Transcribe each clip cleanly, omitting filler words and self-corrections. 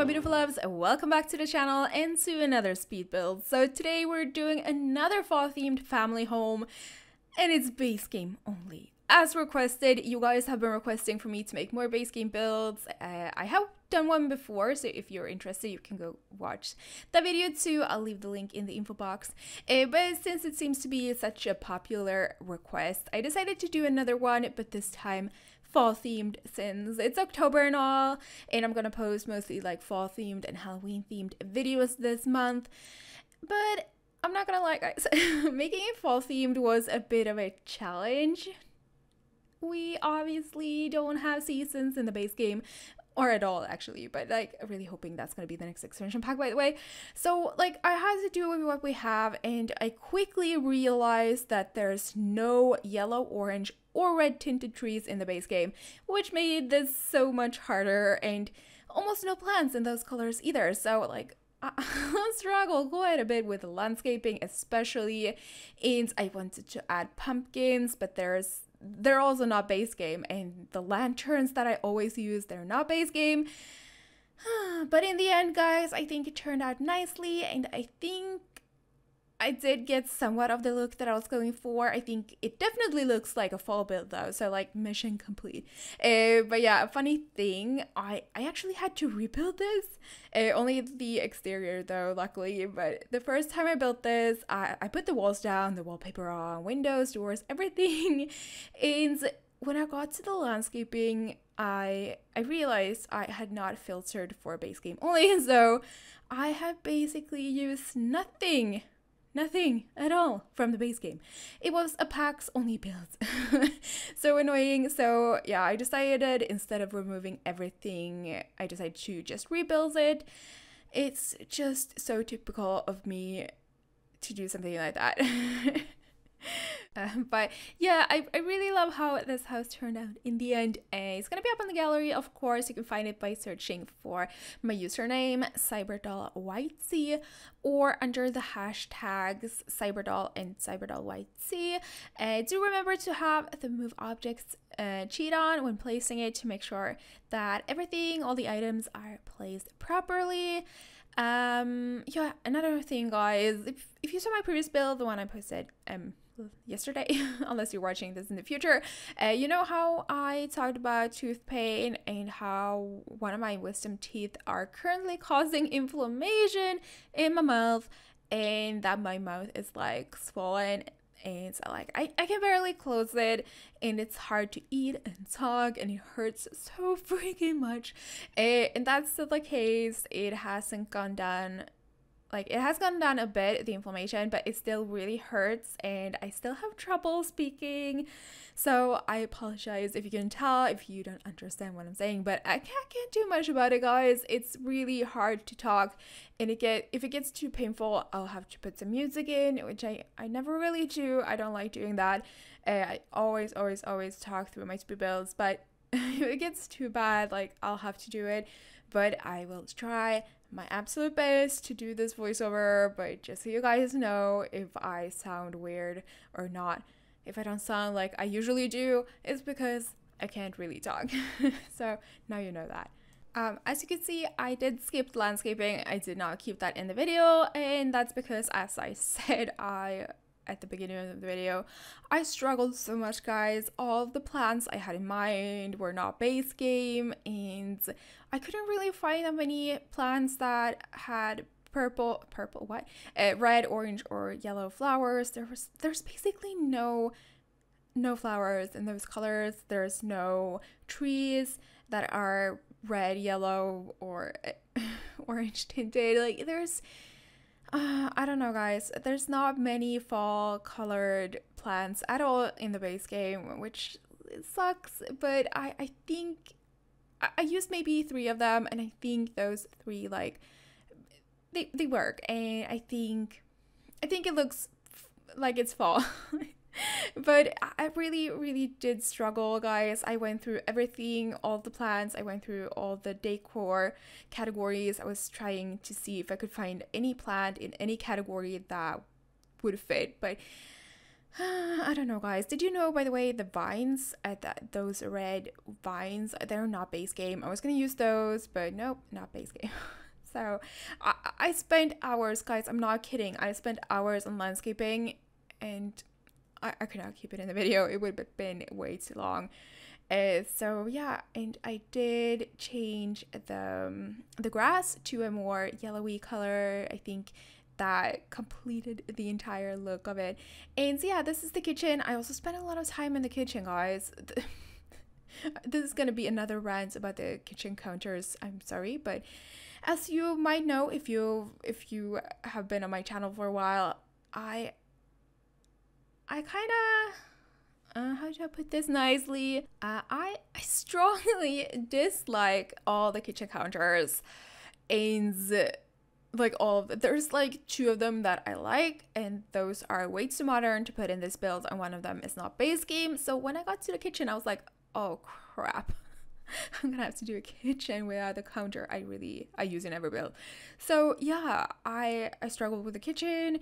my beautiful loves, welcome back to the channel and to another speed build. So today we're doing another fall themed family home and it's base game only. As requested, you guys have been requesting for me to make more base game builds. I have done one before, so if you're interested you can go watch that video too. I'll leave the link in the info box. But since it seems to be such a popular request, I decided to do another one, but this time fall themed, since it's October and all, and I'm gonna post mostly like fall themed and Halloween themed videos this month. But I'm not gonna lie guys, making it fall themed was a bit of a challenge. We obviously don't have seasons in the base game, or at all actually, but like really hoping that's gonna be the next expansion pack, by the way. So like I had to do with what we have, and I quickly realized that there's no yellow, orange or red tinted trees in the base game, which made this so much harder, and almost no plants in those colors either. So like I struggle quite a bit with landscaping, especially, and I wanted to add pumpkins, but they're also not base game, and the lanterns that I always use, they're not base game. But in the end guys, I think it turned out nicely, and I think I did get somewhat of the look that I was going for. I think it definitely looks like a fall build though, so like mission complete. But yeah, a funny thing, I actually had to rebuild this. Only the exterior though, luckily. But the first time I built this, I put the walls down, the wallpaper on, windows, doors, everything. And when I got to the landscaping, I realized I had not filtered for base game only, so I have basically used nothing at all from the base game. It was a packs only build. So annoying. So yeah, I decided instead of removing everything, I decided to just rebuild it. It's just so typical of me to do something like that. But yeah, I really love how this house turned out in the end. It's gonna be up on the gallery, of course. You can find it by searching for my username CyberdollYT or under the hashtags Cyberdoll and CyberdollYT. Do remember to have the move objects cheat on when placing it to make sure that everything, all the items are placed properly. Yeah, another thing guys, if you saw my previous build, the one I posted yesterday, unless you're watching this in the future, you know how I talked about tooth pain and how one of my wisdom teeth are currently causing inflammation in my mouth, and that my mouth is like swollen, and so like I can barely close it, and it's hard to eat and talk, and it hurts so freaking much. And that's still the case. It hasn't gone down. Like, it has gone down a bit, the inflammation, but it still really hurts, and I still have trouble speaking. So I apologize if you can tell, if you don't understand what I'm saying, but I can't do much about it, guys. It's really hard to talk, and if it gets too painful, I'll have to put some music in, which I never really do. I don't like doing that. I always talk through my speed builds, but if it gets too bad, like, I'll have to do it. But I will try my absolute best to do this voiceover, but just so you guys know, if I sound weird or not, if I don't sound like I usually do, it's because I can't really talk. So now you know that. As you can see, I did skip landscaping. I did not keep that in the video, and that's because, as I said, at the beginning of the video, I struggled so much, guys. All of the plants I had in mind were not base game, and I couldn't really find that many plants that had red, orange, or yellow flowers. There's basically no flowers in those colors. There's no trees that are red, yellow, or orange tinted. Like, there's I don't know, guys. There's not many fall colored plants at all in the base game, which sucks, but I think I used maybe 3 of them, and I think those 3, like, they work, and I think it looks like it's fall. But I really did struggle, guys. I went through everything, all the plants. I went through all the decor categories. I was trying to see if I could find any plant in any category that would fit, but I don't know, guys. Did you know, by the way, the vines at those red vines, they're not base game. I was gonna use those, but nope, not base game. So I spent hours, guys. I'm not kidding. I spent hours on landscaping, and I could not keep it in the video. It would have been way too long. So yeah, and I did change the grass to a more yellowy color. I think that completed the entire look of it. And so yeah, this is the kitchen. I also spent a lot of time in the kitchen, guys. This is gonna be another rant about the kitchen counters. I'm sorry, but as you might know, if you have been on my channel for a while, I kind of how do I put this nicely? I strongly dislike all the kitchen counters, and like there's like 2 of them that I like, and those are way too modern to put in this build, and one of them is not base game. So when I got to the kitchen, I was like, oh crap. I'm gonna have to do a kitchen without the counter I use in every build. So yeah, I struggled with the kitchen.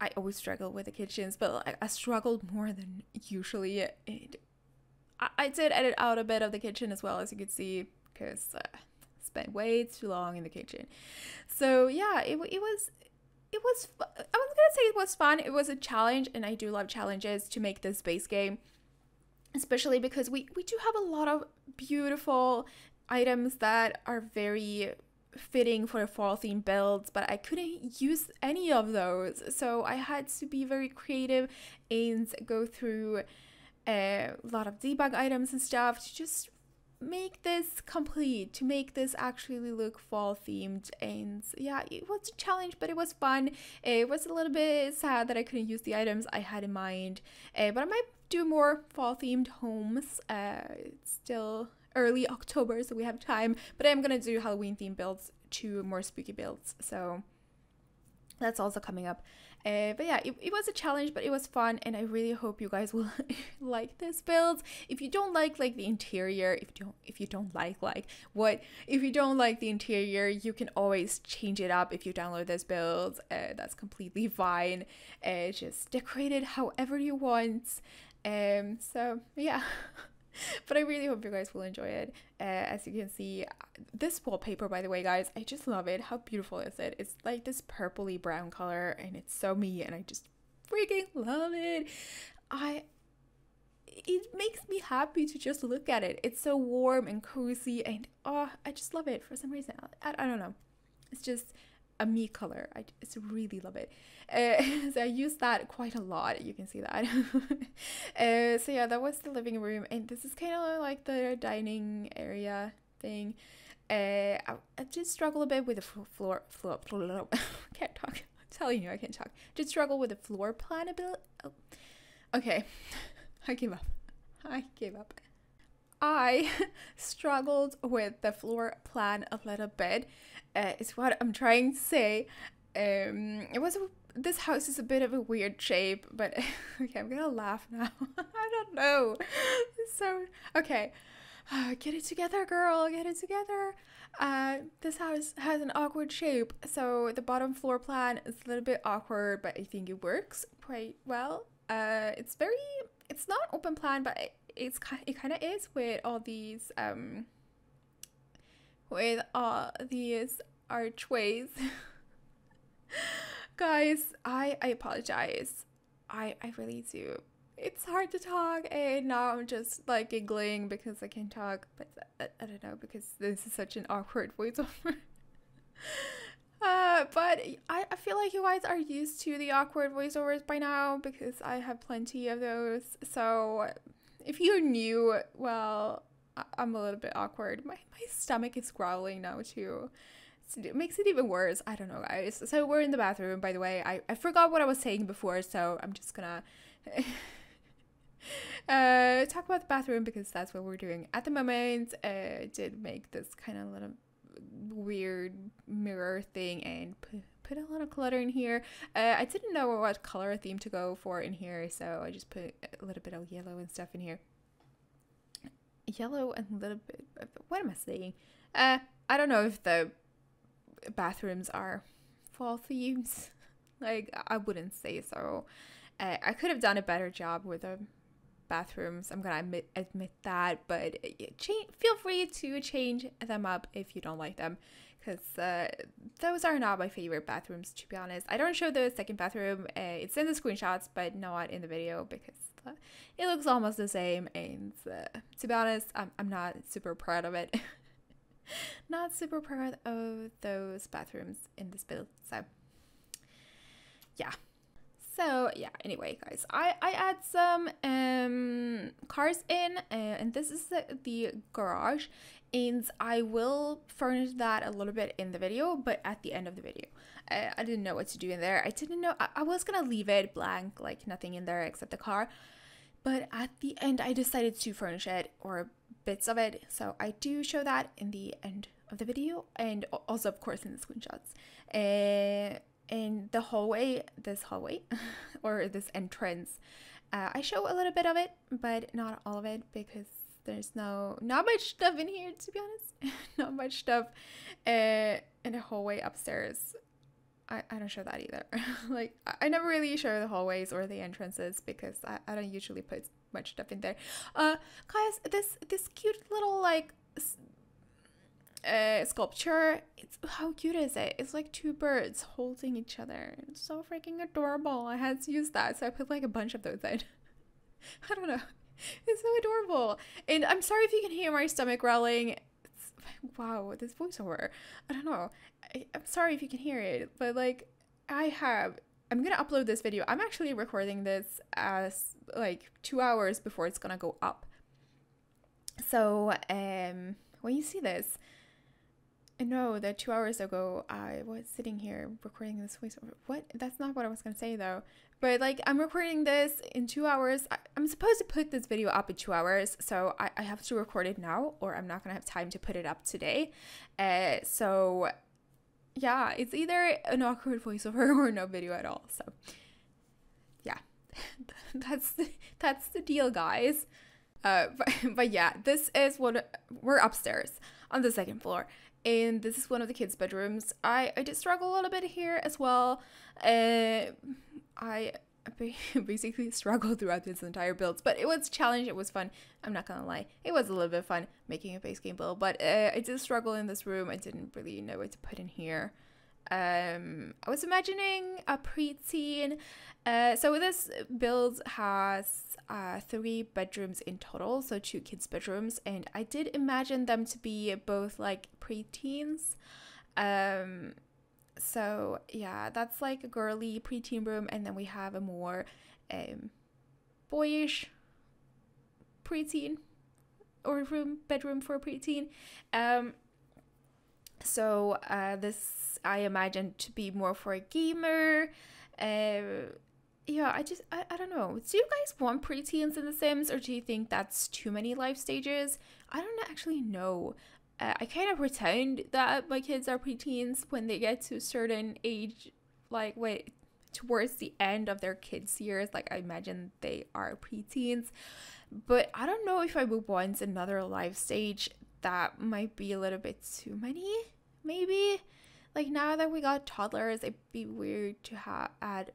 I always struggle with the kitchens, but I struggled more than usually. I did edit out a bit of the kitchen as well, as you could see, because I spent way too long in the kitchen. So yeah, it was I was gonna say it was fun. It was a challenge, and I do love challenges to make this base game, especially because we do have a lot of beautiful items that are very fitting for fall theme builds, but I couldn't use any of those, so I had to be very creative and go through a lot of debug items and stuff to just make this complete, to make this actually look fall themed. And yeah, it was a challenge, but it was fun. It was a little bit sad that I couldn't use the items I had in mind, but I might do more fall themed homes. It's still early October, so we have time, but I'm gonna do Halloween themed builds, 2 more spooky builds, so that's also coming up. But yeah, it was a challenge, but it was fun, and I really hope you guys will like this build. If you don't like the interior, if you don't like the interior, you can always change it up if you download this build. That's completely fine. Just decorate it however you want. So yeah. But I really hope you guys will enjoy it. As you can see, this wallpaper, by the way, guys, I just love it. How beautiful is it? It's like this purpley brown color, and it's so me, and I just freaking love it. It makes me happy to just look at it. It's so warm and cozy, and oh, I just love it for some reason. I don't know. It's just a me color. I just really love it. So I use that quite a lot. You can see that. So yeah, that was the living room, and this is kind of like the dining area thing. I did struggle a bit with the floor. Can't talk. I'm telling you, I can't talk. Did struggle with the floor plan a bit. Oh. Okay, I gave up. I struggled with the floor plan a little bit. Is what I'm trying to say. This house is a bit of a weird shape, but okay, I'm gonna laugh now. I don't know. So okay, get it together, girl. Get it together. This house has an awkward shape, so the bottom floor plan is a little bit awkward, but I think it works quite well. It's not open plan, but it kind of is with all these archways. Guys, I apologize. I really do. It's hard to talk, and now I'm just like giggling because I can't talk, but I don't know, because this is such an awkward voiceover. But I feel like you guys are used to the awkward voiceovers by now, because I have plenty of those. So if you're new, well, I'm a little bit awkward. My stomach is growling now too. So it makes it even worse. I don't know, guys. So we're in the bathroom, by the way. I forgot what I was saying before, so I'm just gonna talk about the bathroom, because that's what we're doing at the moment. Did make this kind of little weird mirror thing and put a lot of clutter in here. I didn't know what color theme to go for in here, so I just put a little bit of yellow and stuff in here. Yellow and a little bit of, what am I saying? I don't know if the bathrooms are fall themes. Like, I wouldn't say so. I could have done a better job with the bathrooms. I'm gonna admit that, but feel free to change them up if you don't like them, because those are not my favorite bathrooms, to be honest. I don't show the second bathroom. It's in the screenshots, but not in the video because it looks almost the same, and to be honest, I'm not super proud of it. Not super proud of those bathrooms in this build. So yeah. So yeah, anyway guys, I add some cars in, and this is the garage, and I will furnish that a little bit in the video, but at the end of the video. I didn't know what to do in there. I didn't know, I was gonna leave it blank, like nothing in there except the car, but at the end I decided to furnish it, or bits of it, so I do show that in the end of the video, and also of course in the screenshots. In the hallway, this hallway or this entrance, I show a little bit of it, but not all of it, because there's not much stuff in here, to be honest. Not much stuff in the hallway upstairs. I don't show that either. Like, I never really show the hallways or the entrances because I don't usually put much stuff in there. Guys, this cute little like sculpture, how cute is it? It's like two birds holding each other. It's so freaking adorable. I had to use that, so I put like a bunch of those in. I don't know, it's so adorable. And I'm sorry if you can hear my stomach growling. Wow, this voiceover, I don't know, I'm sorry if you can hear it, but like I'm gonna upload this video. I'm actually recording this as like 2 hours before it's gonna go up. So when you see this, no, that 2 hours ago I was sitting here recording this voiceover. What? That's not what I was gonna say though. But like, I'm recording this in 2 hours. I'm supposed to put this video up in 2 hours, so I have to record it now, or I'm not gonna have time to put it up today. So yeah, it's either an awkward voiceover or no video at all. So yeah, that's the deal, guys. But yeah, this is what we're upstairs on the second floor, and this is one of the kids' bedrooms. I did struggle a little bit here as well. I basically struggled throughout this entire build, but it was challenging. It was fun. I'm not gonna lie, it was a little bit fun making a base game build, but I did struggle in this room. I didn't really know what to put in here. I was imagining a preteen. So this build has 3 bedrooms in total, so 2 kids' bedrooms, and I did imagine them to be both like preteens. So yeah, that's like a girly preteen room, and then we have a more boyish preteen, or bedroom for a preteen. So this I imagine to be more for a gamer. Yeah, I don't know. Do you guys want preteens in The Sims, or do you think that's too many life stages? I don't actually know. I kind of pretend that my kids are preteens when they get to a certain age, like towards the end of their kids' years. Like, I imagine they are preteens, but I don't know if I would want another life stage. That might be a little bit too many, maybe. Like, now that we got toddlers, it'd be weird to add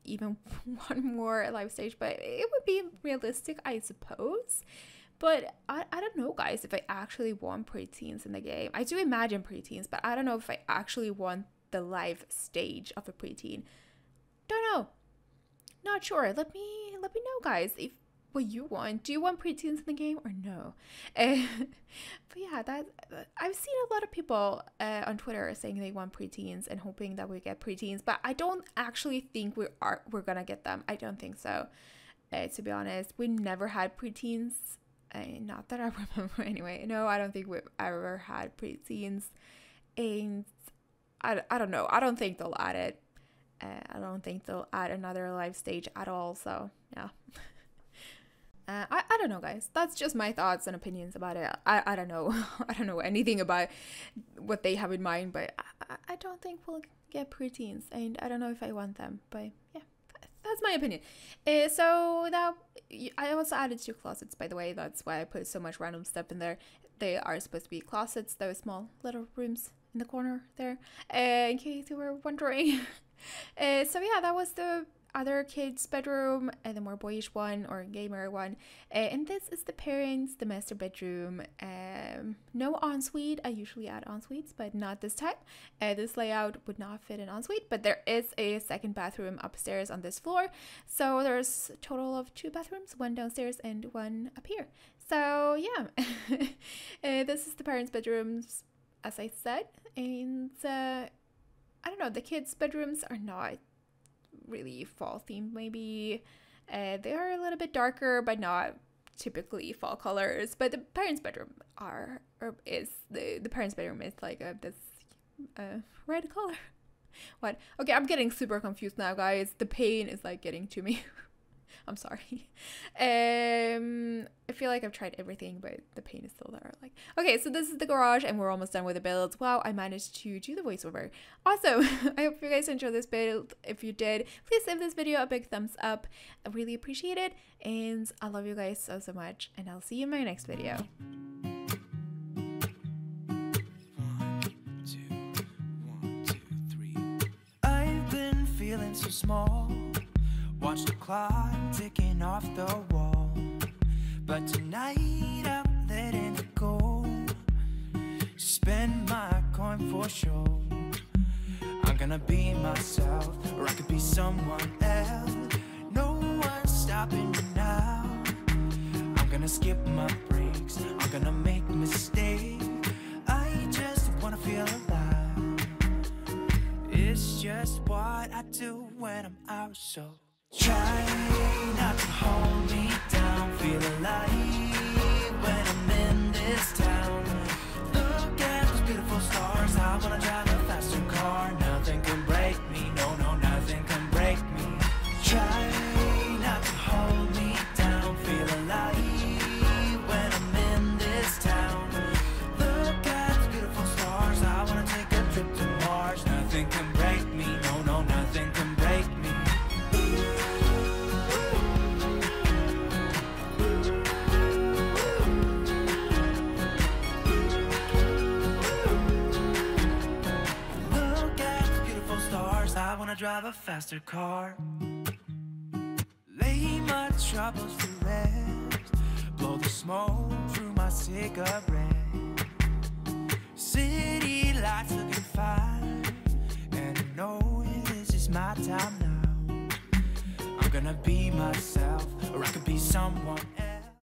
even one more life stage, but it would be realistic, I suppose. But I don't know, guys, if I actually want preteens in the game. I do imagine preteens, but I don't know if I actually want the life stage of a preteen. Don't know. Not sure. Let me know, guys, if what you want. Do you want preteens in the game or no? But yeah, I've seen a lot of people on Twitter saying they want preteens and hoping that we get preteens, but I don't actually think we're gonna get them. I don't think so. To be honest, we never had preteens. Not that I remember anyway. No, I don't think we've ever had preteens, and I don't know. I don't think they'll add it. I don't think they'll add another life stage at all. So yeah. I don't know, guys. That's just my thoughts and opinions about it. I don't know. I don't know anything about what they have in mind, but I don't think we'll get preteens, and I don't know if I want them. But yeah, that's my opinion. So now I also added 2 closets, by the way. That's why I put so much random stuff in there. They are supposed to be closets, those small little rooms in the corner there, in case you were wondering. So yeah, that was the other kids' bedroom, the more boyish one or gamer one. And this is the parents, the master bedroom. No ensuite. I usually add ensuites, but not this time. This layout would not fit an ensuite, but there is a second bathroom upstairs on this floor. So there's a total of 2 bathrooms, one downstairs and one up here. So yeah, this is the parents' bedrooms, as I said. And I don't know, the kids' bedrooms are not really fall themed. Maybe they are a little bit darker, but not typically fall colors. But the parents' bedroom is the parents' bedroom is like this red color. What? Okay, I'm getting super confused now, guys. The pain is like getting to me. I'm sorry. I feel like I've tried everything, but the pain is still there. Like, okay, so this is the garage, and we're almost done with the build. Wow, I managed to do the voiceover. Awesome. I hope you guys enjoyed this build. If you did, please give this video a big thumbs up. I really appreciate it, and I love you guys so much, and I'll see you in my next video. 1, 2, 1, 2, 3. I've been feeling so small. Watch the clock ticking off the wall, but tonight I'm letting it go. Spend my coin for sure. I'm gonna be myself, or I could be someone else. No one's stopping me now. I'm gonna skip my breaks, I'm gonna make mistakes. I just wanna feel alive. It's just what I do when I'm out, so try not to hold me down. Feel alive when I'm in this town. Look at those beautiful stars. I wanna drive a faster car. Nothing can break me. No, no, nothing can break me. Try not to hold me down. Feel alive when I'm in this town. Look at those beautiful stars. I wanna take a trip to Mars. Nothing can break me. No, no, nothing can break me. I wanna drive a faster car. Lay my troubles to rest. Blow the smoke through my cigarette. City lights looking fine, and I know this is my time now. I'm gonna be myself, or I could be someone else.